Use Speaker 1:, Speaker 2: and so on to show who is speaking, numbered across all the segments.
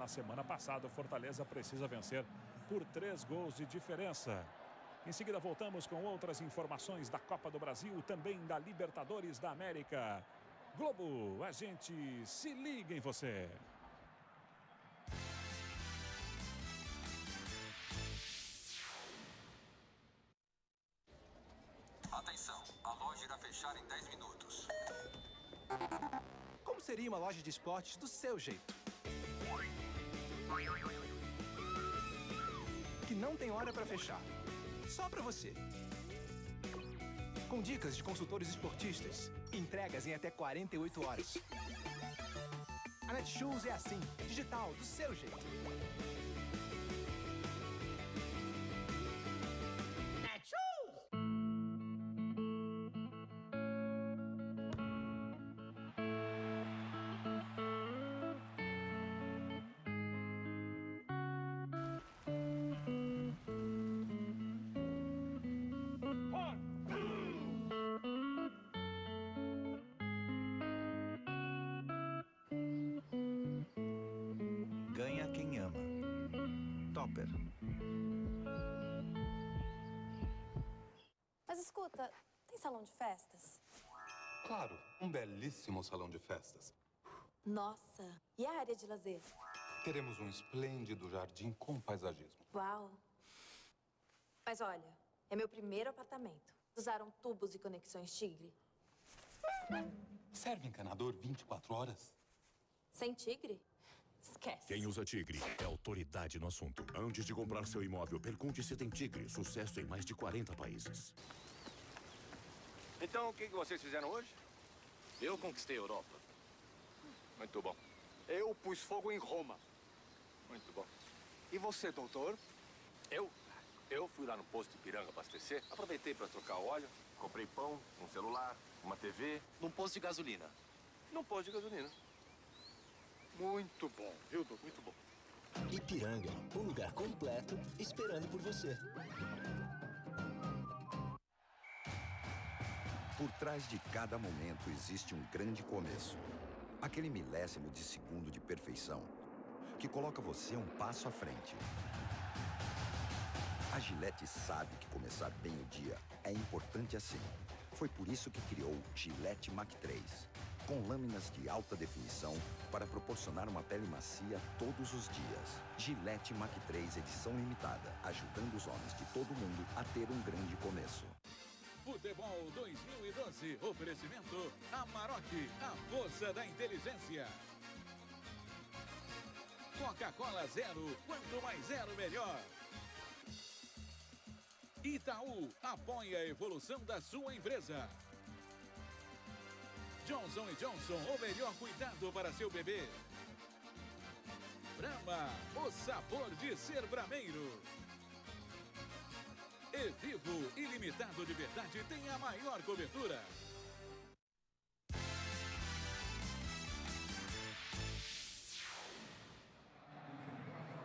Speaker 1: na semana passada. O Fortaleza precisa vencer por 3 gols de diferença. Em seguida, voltamos com outras informações da Copa do Brasil, também da Libertadores da América. Globo, a gente se liga em você.
Speaker 2: Atenção, a loja irá fechar em 10 minutos.
Speaker 3: Como seria uma loja de esportes do seu jeito? Que não tem hora para fechar. Só para você. Com dicas de consultores esportistas. Entregas em até 48 horas. A Netshoes é assim, digital, do seu jeito.
Speaker 4: Ganha quem ama. Topper.
Speaker 5: Mas escuta, tem salão de festas?
Speaker 6: Claro, um belíssimo salão de festas.
Speaker 5: Nossa, e a área de lazer?
Speaker 6: Teremos um esplêndido jardim com paisagismo.
Speaker 5: Uau! Mas olha, é meu primeiro apartamento. Usaram tubos e conexões Tigre.
Speaker 6: Serve encanador 24 horas?
Speaker 5: Sem Tigre? Esquece.
Speaker 7: Quem usa Tigre é autoridade no assunto. Antes de comprar seu imóvel, pergunte se tem Tigre. Sucesso em mais de 40 países.
Speaker 8: Então, o que vocês fizeram hoje?
Speaker 9: Eu conquistei a Europa.
Speaker 8: Muito bom.
Speaker 9: Eu pus fogo em Roma.
Speaker 8: Muito bom.
Speaker 9: E você, doutor?
Speaker 8: Eu fui lá no posto de Ipiranga abastecer, aproveitei para trocar óleo, comprei pão, um celular, uma TV.
Speaker 9: Num posto de gasolina.
Speaker 8: Num posto de gasolina.
Speaker 9: Muito bom, viu, doutor? Muito bom.
Speaker 10: Ipiranga, um lugar completo esperando por você.
Speaker 4: Por trás de cada momento existe um grande começo. Aquele milésimo de segundo de perfeição que coloca você um passo à frente. A Gillette sabe que começar bem o dia é importante assim. Foi por isso que criou Gillette Mach 3, com lâminas de alta definição para proporcionar uma pele macia todos os dias. Gillette Mach 3 edição limitada, ajudando os homens de todo mundo a ter um grande começo.
Speaker 1: Futebol 2012, oferecimento Amarok, a força da inteligência. Coca-Cola Zero, quanto mais zero, melhor. Itaú, apoia a evolução da sua empresa. Johnson & Johnson, o melhor cuidado para seu bebê. Brahma, o sabor de ser brameiro. E Vivo, ilimitado de verdade, tem a maior cobertura.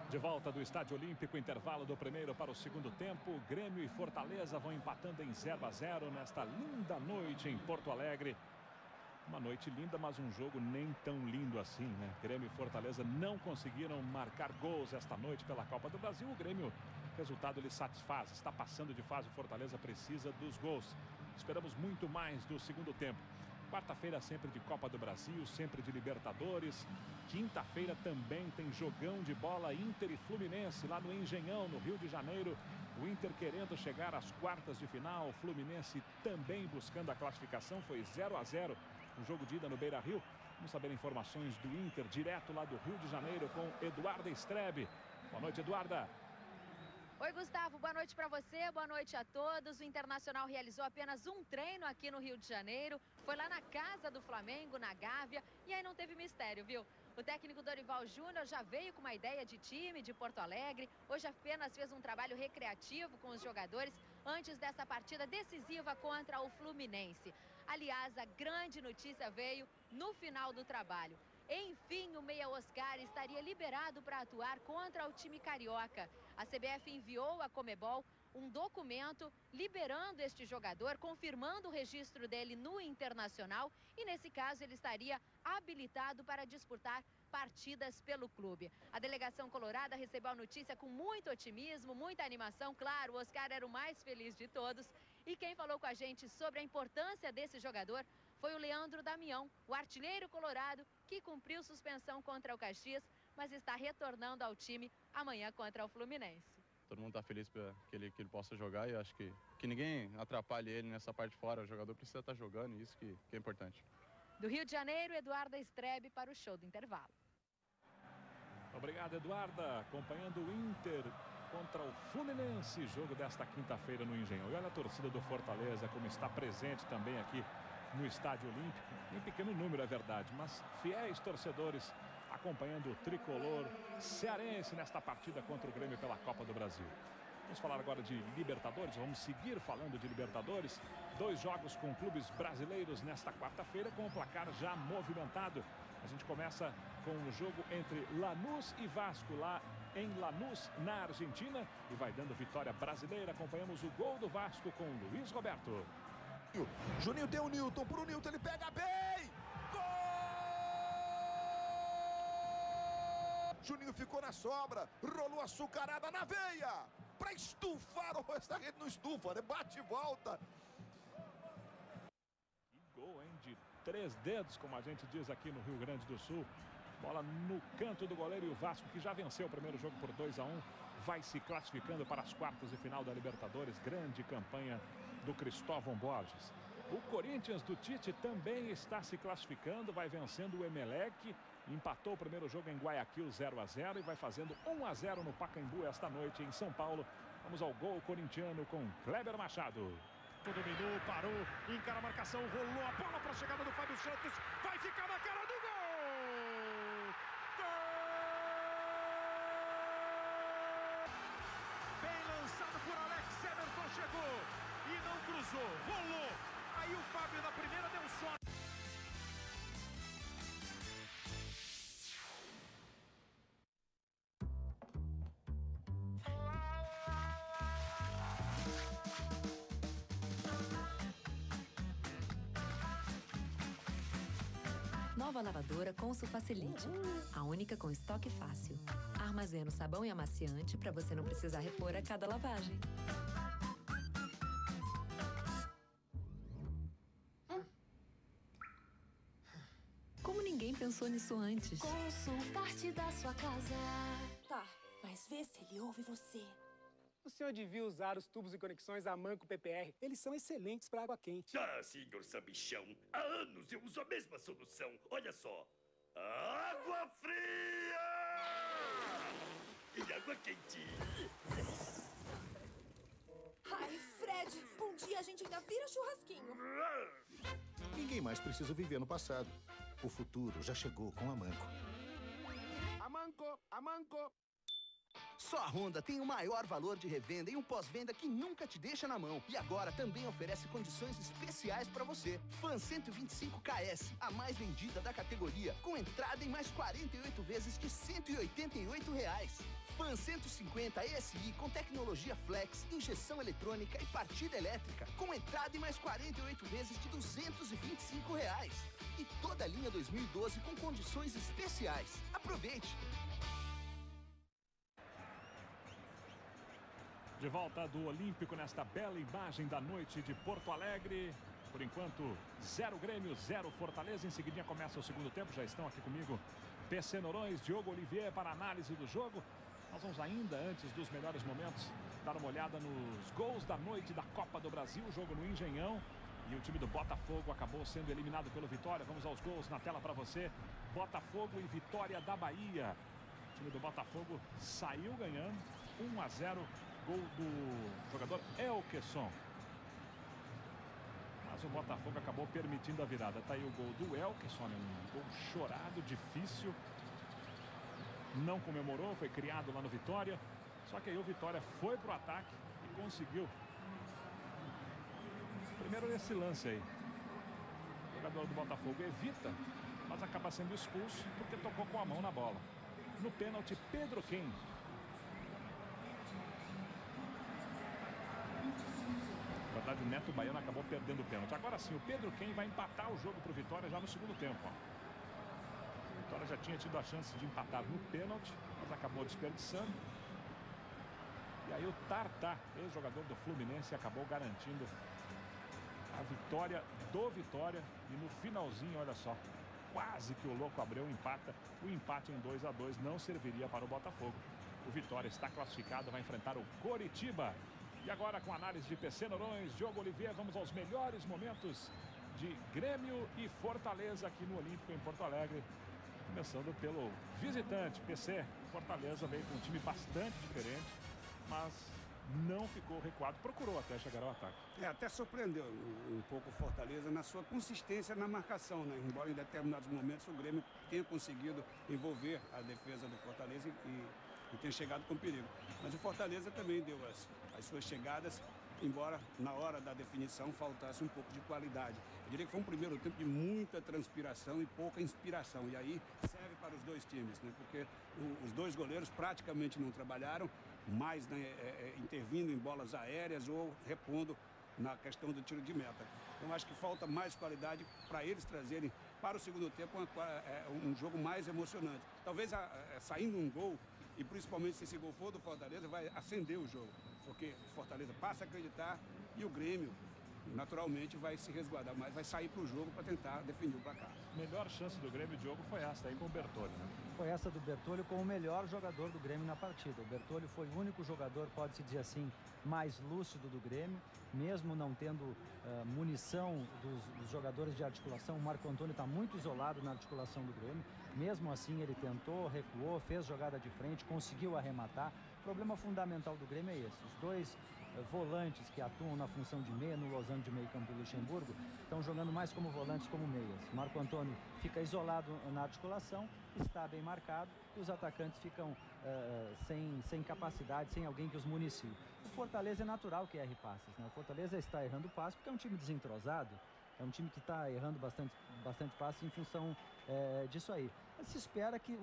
Speaker 1: De volta do Estádio Olímpico, intervalo do primeiro para o segundo tempo. Grêmio e Fortaleza vão empatando em 0-0 nesta linda noite em Porto Alegre. Uma noite linda, mas um jogo nem tão lindo assim, né? Grêmio e Fortaleza não conseguiram marcar gols esta noite pela Copa do Brasil. O Grêmio, resultado lhe satisfaz, está passando de fase. O Fortaleza precisa dos gols. Esperamos muito mais do segundo tempo. Quarta-feira sempre de Copa do Brasil, sempre de Libertadores. Quinta-feira também tem jogão de bola Inter e Fluminense lá no Engenhão, no Rio de Janeiro. O Inter querendo chegar às quartas de final. O Fluminense também buscando a classificação. Foi 0-0 no jogo de ida no Beira-Rio. Vamos saber informações do Inter direto lá do Rio de Janeiro com Eduarda Strebe. Boa noite, Eduarda.
Speaker 11: Oi, Gustavo, boa noite para você, boa noite a todos. O Internacional realizou apenas um treino aqui no Rio de Janeiro. Foi lá na casa do Flamengo, na Gávea, e aí não teve mistério, viu? O técnico Dorival Júnior já veio com uma ideia de time de Porto Alegre. Hoje apenas fez um trabalho recreativo com os jogadores antes dessa partida decisiva contra o Fluminense. Aliás, a grande notícia veio no final do trabalho. Enfim, o meia Oscar estaria liberado para atuar contra o time carioca. A CBF enviou à Conmebol um documento liberando este jogador, confirmando o registro dele no Internacional e, nesse caso, ele estaria habilitado para disputar partidas pelo clube. A delegação colorada recebeu a notícia com muito otimismo, muita animação. Claro, o Oscar era o mais feliz de todos. E quem falou com a gente sobre a importância desse jogador foi o Leandro Damião, o artilheiro colorado, que cumpriu suspensão contra o Caxias, mas está retornando ao time amanhã contra o Fluminense.
Speaker 12: Todo mundo está feliz que ele possa jogar e acho que ninguém atrapalhe ele nessa parte de fora. O jogador precisa estar jogando e isso que é importante.
Speaker 11: Do Rio de Janeiro, Eduarda Strebe para o Show do Intervalo.
Speaker 1: Obrigado, Eduarda. Acompanhando o Inter contra o Fluminense, jogo desta quinta-feira no Engenhão. E olha a torcida do Fortaleza como está presente também aqui no Estádio Olímpico. Em pequeno número, é verdade, mas fiéis torcedores acompanhando o tricolor cearense nesta partida contra o Grêmio pela Copa do Brasil. Vamos falar agora de Libertadores, vamos seguir falando de Libertadores. 2 jogos com clubes brasileiros nesta quarta-feira com o placar já movimentado. A gente começa com o jogo entre Lanús e Vasco lá em Lanús, na Argentina, e vai dando vitória brasileira. Acompanhamos o gol do Vasco com Luiz Roberto.
Speaker 13: Juninho deu o Newton, pro Newton, ele pega bem! Gol! Juninho ficou na sobra, rolou açucarada na veia, pra estufar, essa rede não estufa, né? Bate e volta.
Speaker 1: Que gol, hein? De 3 dedos, como a gente diz aqui no Rio Grande do Sul. Bola no canto do goleiro e o Vasco, que já venceu o primeiro jogo por 2-1, vai se classificando para as quartas de final da Libertadores. Grande campanha do Cristóvão Borges. O Corinthians do Tite também está se classificando, vai vencendo o Emelec, empatou o primeiro jogo em Guayaquil 0-0 e vai fazendo 1-0 no Pacaembu esta noite em São Paulo. Vamos ao gol corintiano com Kleber Machado.
Speaker 14: Dominou, parou, encara a marcação, rolou a bola para a chegada do Fábio Santos, vai ficar na cara do gol! Chegou e não cruzou, rolou. Aí o Fábio na primeira deu sorte.
Speaker 15: Nova lavadora Consul Facilite, a única com estoque fácil. Armazena o sabão e amaciante para você não precisar repor a cada lavagem. Como ninguém pensou nisso antes?
Speaker 16: Consul, parte da sua casa. Tá, mas vê se ele ouve você.
Speaker 17: O senhor devia usar os tubos e conexões Amanco PPR. Eles são excelentes para água quente.
Speaker 18: Ah, senhor Sabichão. Há anos eu uso a mesma solução. Olha só. Água fria! E água quente.
Speaker 16: Ai, Fred, um dia a gente ainda vira churrasquinho.
Speaker 19: Ninguém mais precisa viver no passado. O futuro já chegou com a Amanco.
Speaker 17: Amanco, Amanco.
Speaker 20: Só a Honda tem o maior valor de revenda e um pós-venda que nunca te deixa na mão. E agora também oferece condições especiais para você. Fan 125 KS, a mais vendida da categoria, com entrada em mais 48 vezes de R$188. Fan 150 ESI com tecnologia Flex, injeção eletrônica e partida elétrica, com entrada em mais 48 vezes de R$225. E toda a linha 2012 com condições especiais. Aproveite!
Speaker 1: De volta do Olímpico nesta bela imagem da noite de Porto Alegre. Por enquanto, 0 Grêmio, 0 Fortaleza. Em seguidinha começa o segundo tempo. Já estão aqui comigo PC Noronha, Diogo Olivier para análise do jogo. Nós vamos ainda, antes dos melhores momentos, dar uma olhada nos gols da noite da Copa do Brasil. Jogo no Engenhão. E o time do Botafogo acabou sendo eliminado pelo Vitória. Vamos aos gols na tela para você. Botafogo e Vitória da Bahia. O time do Botafogo saiu ganhando 1-0. Gol do jogador Elkeson. Mas o Botafogo acabou permitindo a virada. Está aí o gol do Elkeson, um gol chorado, difícil. Não comemorou, foi criado lá no Vitória. Só que aí o Vitória foi pro ataque e conseguiu. Primeiro nesse lance aí. O jogador do Botafogo evita mas acaba sendo expulso porque tocou com a mão na bola. No pênalti, Pedro Quem. Na verdade, o Neto Baiano acabou perdendo o pênalti. Agora sim, o Pedro Quem vai empatar o jogo para o Vitória já no segundo tempo. Ó. O Vitória já tinha tido a chance de empatar no pênalti, mas acabou desperdiçando. E aí o Tartá, ex-jogador do Fluminense, acabou garantindo a vitória do Vitória. E no finalzinho, olha só, quase que o Louco Abreu empata. O empate em 2-2 não serviria para o Botafogo. O Vitória está classificado, vai enfrentar o Coritiba. E agora, com análise de PC Noronha, Diogo Oliveira, vamos aos melhores momentos de Grêmio e Fortaleza aqui no Olímpico em Porto Alegre. Começando pelo visitante, PC. Fortaleza veio com um time bastante diferente, mas não ficou recuado, procurou até chegar ao ataque.
Speaker 21: Até surpreendeu um pouco o Fortaleza na sua consistência na marcação, né? Embora em determinados momentos o Grêmio tenha conseguido envolver a defesa do Fortaleza e tenha chegado com perigo. Mas o Fortaleza também deu as suas chegadas, embora na hora da definição faltasse um pouco de qualidade. Eu diria que foi um primeiro tempo de muita transpiração e pouca inspiração. E aí serve para os dois times, né? Porque os dois goleiros praticamente não trabalharam, mais, né, intervindo em bolas aéreas ou repondo na questão do tiro de meta. Então acho que falta mais qualidade para eles trazerem para o segundo tempo um jogo mais emocionante. Talvez saindo um gol, e principalmente se esse gol for do Fortaleza, vai acender o jogo. Porque o Fortaleza passa a acreditar e o Grêmio naturalmente vai se resguardar, mas vai sair para o jogo para tentar definir o placar.
Speaker 1: Melhor chance do Grêmio, Diogo, foi essa aí com o Bertolli, né?
Speaker 22: Foi essa do Bertolli como o melhor jogador do Grêmio na partida. O Bertolli foi o único jogador, pode-se dizer assim, mais lúcido do Grêmio, mesmo não tendo munição dos jogadores de articulação. O Marco Antônio está muito isolado na articulação do Grêmio. Mesmo assim, ele tentou, recuou, fez jogada de frente, conseguiu arrematar. O problema fundamental do Grêmio é esse. Os dois volantes que atuam na função de meia no losango de meio campo do Luxemburgo estão jogando mais como volantes como meias. Marco Antônio fica isolado na articulação, está bem marcado e os atacantes ficam sem capacidade, sem alguém que os municie. O Fortaleza é natural que erre passes, né? O Fortaleza está errando passes porque é um time desentrosado, é um time que está errando bastante passes em função disso aí. Mas se espera que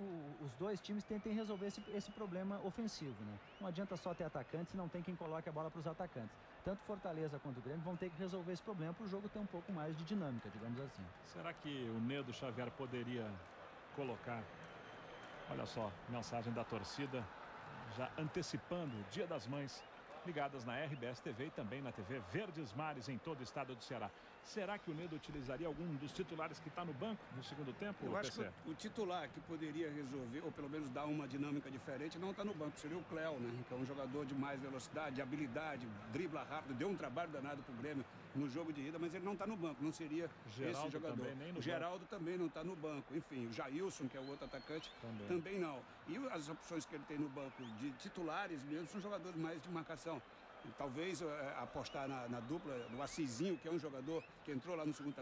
Speaker 22: os dois times tentem resolver esse problema ofensivo, né? Não adianta só ter atacantes se não tem quem coloque a bola para os atacantes. Tanto Fortaleza quanto o Grêmio vão ter que resolver esse problema para o jogo ter um pouco mais de dinâmica, digamos assim.
Speaker 1: Será que o Nedo Xavier poderia colocar, olha só, mensagem da torcida, já antecipando o Dia das Mães, ligadas na RBS TV e também na TV Verdes Mares em todo o estado do Ceará. Será que o Nedo utilizaria algum dos titulares que está no banco no segundo tempo?
Speaker 21: Eu acho que o titular que poderia resolver, ou pelo menos dar uma dinâmica diferente, não está no banco. Seria o Cléo, né? Que é um jogador de mais velocidade, de habilidade, dribla rápido, deu um trabalho danado para o Grêmio no jogo de ida, mas ele não está no banco, não seria
Speaker 1: Geraldo
Speaker 21: esse jogador.
Speaker 1: Também, nem no
Speaker 21: o Geraldo
Speaker 1: banco.
Speaker 21: Também não está no banco. Enfim, o Jailson, que é o outro atacante, também não. E as opções que ele tem no banco de titulares mesmo são jogadores mais de marcação. E talvez apostar na dupla do Assisinho, que é um jogador que entrou lá no segundo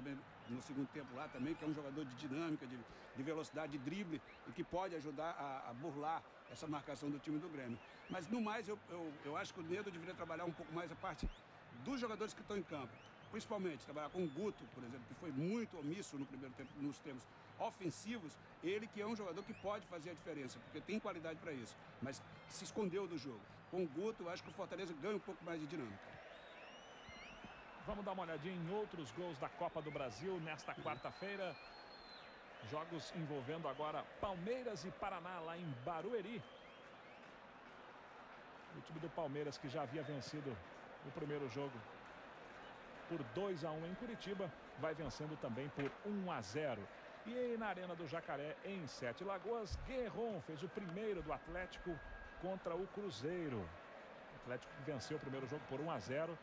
Speaker 21: tempo lá também, que é um jogador de dinâmica, de velocidade, de drible, e que pode ajudar a burlar essa marcação do time do Grêmio. Mas no mais, eu acho que o Nedo deveria trabalhar um pouco mais a parte dos jogadores que estão em campo. Principalmente trabalhar com o Guto, por exemplo, que foi muito omisso no primeiro tempo nos termos ofensivos. Ele que é um jogador que pode fazer a diferença, porque tem qualidade para isso, mas se escondeu do jogo. Com o Guto, eu acho que o Fortaleza ganha um pouco mais de dinâmica.
Speaker 1: Vamos dar uma olhadinha em outros gols da Copa do Brasil nesta quarta-feira. Jogos envolvendo agora Palmeiras e Paraná lá em Barueri. O time do Palmeiras, que já havia vencido o primeiro jogo por 2-1 em Curitiba, vai vencendo também por 1-0. E aí na Arena do Jacaré, em Sete Lagoas, Guerron fez o primeiro do Atlético contra o Cruzeiro. O Atlético venceu o primeiro jogo por 1-0.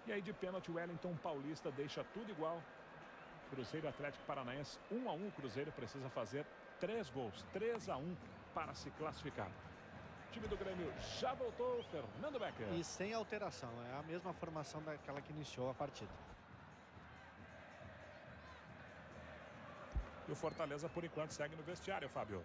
Speaker 1: E aí de pênalti o Wellington Paulista deixa tudo igual. Cruzeiro e Atlético Paranaense 1-1. O Cruzeiro precisa fazer 3 gols, 3-1 para se classificar. O time do Grêmio já voltou, Fernando Becker.
Speaker 23: E sem alteração, é a mesma formação daquela que iniciou a partida.
Speaker 1: E o Fortaleza, por enquanto, segue no vestiário, Fábio.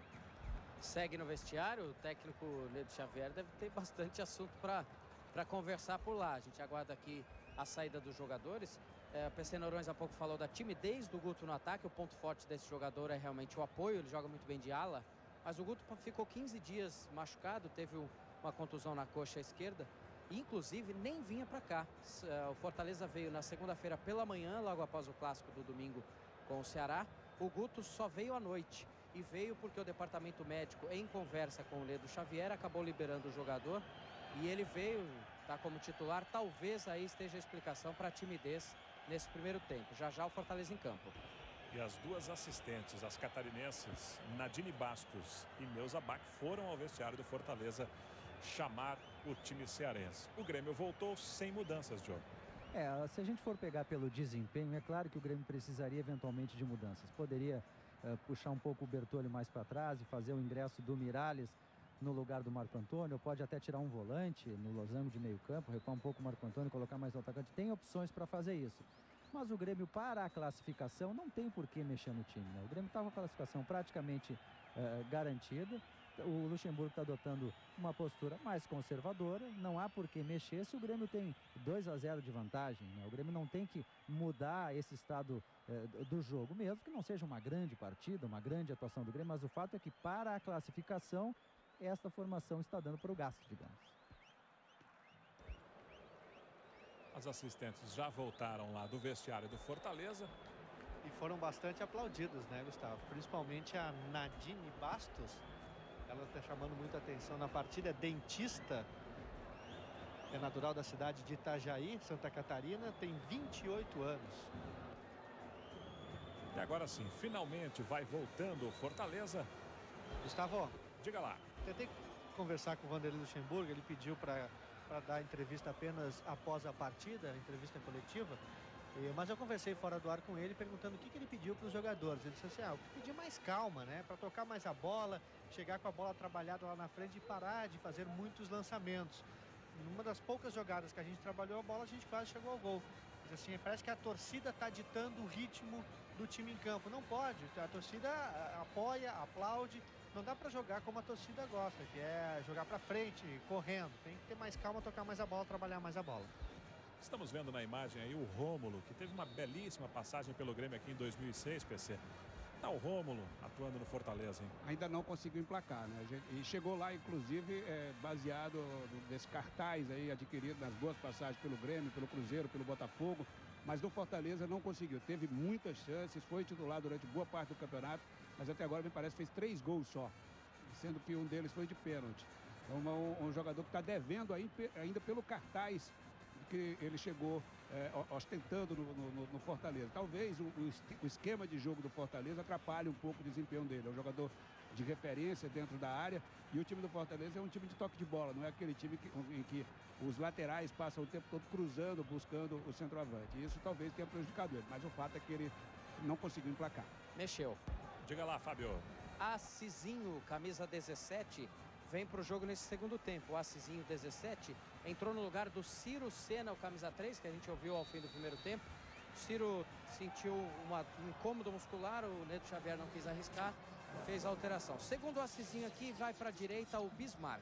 Speaker 24: Segue no vestiário. O técnico Nedo Xavier deve ter bastante assunto para conversar por lá. A gente aguarda aqui a saída dos jogadores. O PC Noronha há pouco falou da timidez do Guto no ataque. O ponto forte desse jogador é realmente o apoio. Ele joga muito bem de ala. Mas o Guto ficou 15 dias machucado. Teve uma contusão na coxa esquerda. E, inclusive, nem vinha para cá. O Fortaleza veio na segunda-feira pela manhã, logo após o clássico do domingo com o Ceará. O Guto só veio à noite. E veio porque o departamento médico, em conversa com o Ledo Xavier, acabou liberando o jogador. E ele veio, tá como titular. Talvez aí esteja a explicação para a timidez nesse primeiro tempo. Já já o Fortaleza em campo.
Speaker 1: E as duas assistentes, as catarinenses, Nadine Bastos e Neuza Bach, foram ao vestiário do Fortaleza chamar o time cearense. O Grêmio voltou sem mudanças, Diogo.
Speaker 22: Se a gente for pegar pelo desempenho, é claro que o Grêmio precisaria eventualmente de mudanças. Poderia puxar um pouco o Bertolli mais para trás e fazer o ingresso do Miralles no lugar do Marco Antônio, pode até tirar um volante no losango de meio campo, recuar um pouco o Marco Antônio, colocar mais o atacante. Tem opções para fazer isso. Mas o Grêmio, para a classificação, não tem por que mexer no time, né? O Grêmio está com a classificação praticamente garantida. O Luxemburgo está adotando uma postura mais conservadora. Não há por que mexer se o Grêmio tem 2-0 de vantagem, né? O Grêmio não tem que mudar esse estado do jogo, mesmo que não seja uma grande partida, uma grande atuação do Grêmio. Mas o fato é que, para a classificação, esta formação está dando para o gasto, digamos.
Speaker 1: As assistentes já voltaram lá do vestiário do Fortaleza.
Speaker 23: E foram bastante aplaudidas, né, Gustavo? Principalmente a Nadine Bastos. Ela está chamando muita atenção na partida. É dentista. É natural da cidade de Itajaí, Santa Catarina. Tem 28 anos.
Speaker 1: E agora sim, finalmente vai voltando o Fortaleza.
Speaker 23: Gustavo,
Speaker 1: diga lá.
Speaker 23: Tentei conversar com o Vanderlei Luxemburgo. Ele pediu para dar entrevista apenas após a partida, entrevista coletiva. Mas eu conversei fora do ar com ele, perguntando o que ele pediu para os jogadores. Ele disse assim, eu pedi mais calma, né? Para tocar mais a bola, chegar com a bola trabalhada lá na frente e parar de fazer muitos lançamentos. Numa das poucas jogadas que a gente trabalhou a bola, a gente quase chegou ao gol. Mas assim, parece que a torcida está ditando o ritmo do time em campo. Não pode, a torcida apoia, aplaude. Não dá para jogar como a torcida gosta, que é jogar para frente, correndo. Tem que ter mais calma, tocar mais a bola, trabalhar mais a bola.
Speaker 1: Estamos vendo na imagem aí o Rômulo, que teve uma belíssima passagem pelo Grêmio aqui em 2006, PC. Tá o Rômulo atuando no Fortaleza, hein?
Speaker 21: Ainda não conseguiu emplacar, né? E chegou lá, inclusive, baseado nesse cartaz aí adquirido nas boas passagens pelo Grêmio, pelo Cruzeiro, pelo Botafogo. Mas no Fortaleza não conseguiu. Teve muitas chances, foi titular durante boa parte do campeonato, mas até agora me parece que fez 3 gols só, sendo que um deles foi de pênalti. Então um jogador que está devendo ainda pelo cartaz que ele chegou ostentando no Fortaleza. Talvez o esquema de jogo do Fortaleza atrapalhe um pouco o desempenho dele. É um jogador de referência dentro da área e o time do Fortaleza é um time de toque de bola, não é aquele time em que os laterais passam o tempo todo cruzando, buscando o centroavante. Isso talvez tenha prejudicado ele, mas o fato é que ele não conseguiu emplacar.
Speaker 24: Mexeu.
Speaker 1: Diga lá, Fábio.
Speaker 24: Assisinho, camisa 17, vem para o jogo nesse segundo tempo. O Assisinho 17 entrou no lugar do Ciro Sena, o camisa 3, que a gente ouviu ao fim do primeiro tempo. O Ciro sentiu um incômodo muscular, o Ledo Xavier não quis arriscar, fez a alteração. Segundo o Assisinho aqui, vai para a direita o Bismarck.